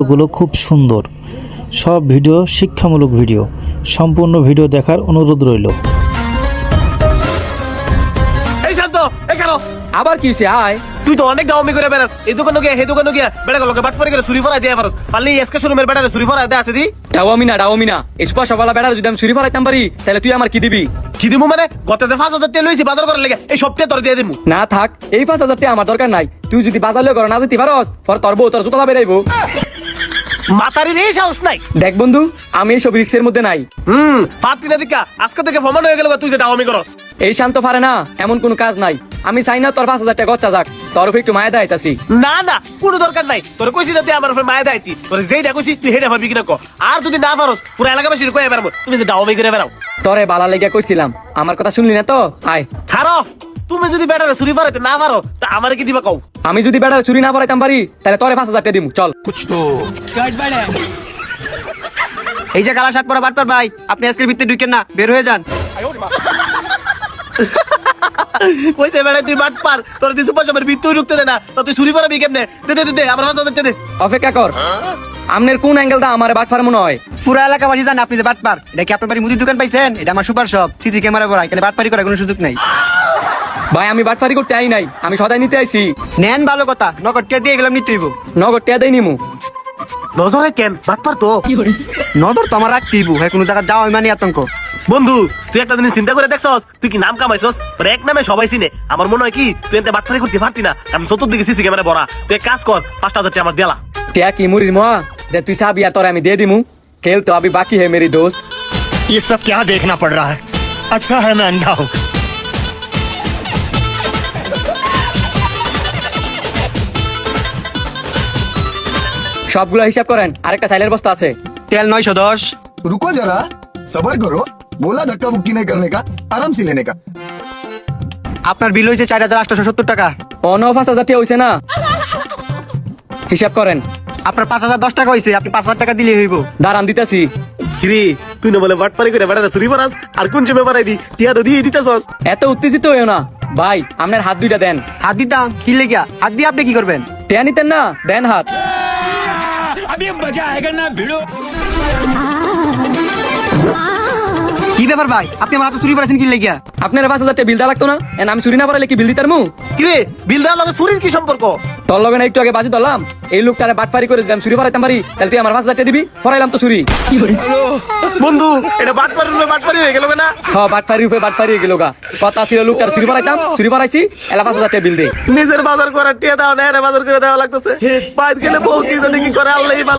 গুলো খুব সুন্দর। সব ভিডিও শিক্ষামূলক ভিডিও। সম্পূর্ণ ভিডিও দেখার অনুরোধ রইল। এই শান্ত, এই কেন আবার কি হইছে? আয় তুই তো অনেক ডাউমি করে বেড়াস। এই দোকানে গিয়ে, এই দোকানে গিয়া বেড়া গেল বাট পরে করে চুরি ফরাই দিয়ে পারস। পারলে এসকে শোরুমের বেড়ারে চুরি ফরাই দিয়ে আছে দি। ডাওমিনা স্পা সবালা বেড়া যদি আমি চুরি ফলাইতাম পারি তাহলে তুই আমার কি দিবি? কি দিমু মানে? গত যে 5,000 টাকা লইছি বাজার করার লেগে, এই সবটা তোর দিয়ে দিমু। না থাক, এই 5,000 টাকা আমার দরকার নাই। তুই যদি বাজার লয়ে করো না যেতে পারস, পর তোর বউ তোর জুতা বেরাইবো। মাতারি রে সাহস নাই। দেখ বন্ধু, আমি এইসব রিক্সের মধ্যে নাই। পারতি না দিকা আজকে থেকে প্রমাণ হয়ে গেল তুই যে ডাউমি করস। এই শান্ত পারে না, এমন কোন কাজ নাই। আমি চাই না তোর 5,000 টাকা গচ্চা যাক, তোর উপর একটু মায়া দেখাইতাছি। না না, কোনো দরকার নাই। তোর কইছি না তুই আমার উপর মায়া দাইতি। তোর যেইটা কইছি তুই হেডা ভাবি কিনা ক। আর যদি না পারস পুরো এলাকাবাসীর কই পারবো তুমি যে ডাউমি করে বেড়াও। তোরে বালা লেগে কইছিলাম, আমার কথা শুনলি না তো? আয়। খারো, তুমি যদি বেটারে চুরি ফরাইতে না পারো তা আমারে কি দিবা কও? আমি যদি বেড়া চুরি না পড়াইতাম পারি তাহলে তোরে 5,000 টাকা দিমু। চল। এই যে কালা শার্ট পরা বাটপার ভাই, আপনি আজকের ভিতরে ঢুকেন না, বের হয়ে যান। কইছে বেড়া তুই বাট পার, তোর দিছে পয়সা আমার ভিতরে ঢুকতে দে না, তো তুই চুরি ফরাবি কেমনে? দে দে দে আমার 5,000 দে। অপেক্ষা কর, আমনের কোন অ্যাঙ্গেলটা আমারে বাটফার মনে হয়? পুরা এলাকাবাসী জান আপনি যে বাটপার। এটা কি আপনার বাড়ি মুদির দোকান পাইছেন? এটা আমার সুপার শপ, সিসি ক্যামেরা ভরা, এখানে বাটপারি করার কোনো সুযোগ নাই। ভাই আমি বাটফারি করতে আই নাই, আমি সদাই নিতে আইছি। নেন ভালো কথা, নগদ টিয়া দিয়ে গেলাম নিতে হইব। নগদ টাকা দেই নিমু। নজরে কেন বাট পার তো? নজর তো আমার রাখতে হইব, হ্যাঁ কোনো জায়গা যাওয়া মানে আতঙ্ক। বন্ধু তুই একটা জিনিস চিন্তা করে দেখছস, তুই কি নাম কামাইছস? তোর এক নামে সবাই চিনে। আমার মনে হয় কি তুই এতে বাটপারি করতে পারতি না, কারণ চতুর্দিকে সিসি ক্যামেরা ভরা। তুই এক কাজ কর, 5,000 টাকা আমার দেলা। টিয়া কি মুড়ির মোয়া যে তুই চাবি আর তোরে আমি দিয়ে দিমু? খেল তো अभी बाकी है मेरी दोस्त। ये सब क्या देखना पड़ रहा है? अच्छा है मैं अंधा हूँ। সবগুলো হিসাব করেন, আরেকটা সাইলের বস্তা আছে। তেল 910। रुको जरा, सबर करो। बोला धक्का बुक्की नहीं करने का, आराम से लेने का। আপনার বিল হয়েছে 4,870 টাকা। অন্য 5,000 টাকা হইছে না? হিসাব করেন। আপনার 5,010 টাকা হয়েছে, আপনি 5,000 টাকা দিলে হইব। দাঁড়ান দিতেছি। কিরে তুই না বলে বাটপারি করে বেড়ারে চুরি ফরাস, আর কোন চেপে বাড়াই দি টিয়া তো দিয়ে দিতেছস। এত উত্তেজিত হইও না ভাই, আপনার হাত দুইটা দেন। হাত দিতাম কি লেগিয়া? হাত দিয়ে আপনি কি করবেন? টিয়া নিতেন না, দেন হাত। কি ব্যাপার ভাই, আপনি আমার হাতে চুরি করেছেন কি লেগিয়া? আপনার 5,000 টাকা বিল দেওয়া লাগতো না? এন আমি চুরি না পারালে কি বিল দিতার মু? কিরে বিল দেওয়ার লগে চুরির কি সম্পর্ক? তোর লগে না একটু আগে বাজি ধরলাম, এই লোকটারে বাটপারি করে যদি আমি চুরি পারাইতাম পারি তাহলে তুই আমার 5,000 টাকা দিবি। ফরাইলাম তো চুরি। বন্ধু এটা বাটপারি হয়ে গেল না? হ্যাঁ, বাটপারি উপরে বাটপারি হয়ে গেল গা। কথা ছিল লোকটার চুরি পারাইতাম, চুরি পারাইছি, এলা 5,000 টাকা বিল দে। নিজের বাজার করার টিয়া দাও না, এর বাজার করে দেওয়া লাগতেছে। বাইরে গেলে বউ কি জানি কি করে আল্লাহই ভালো।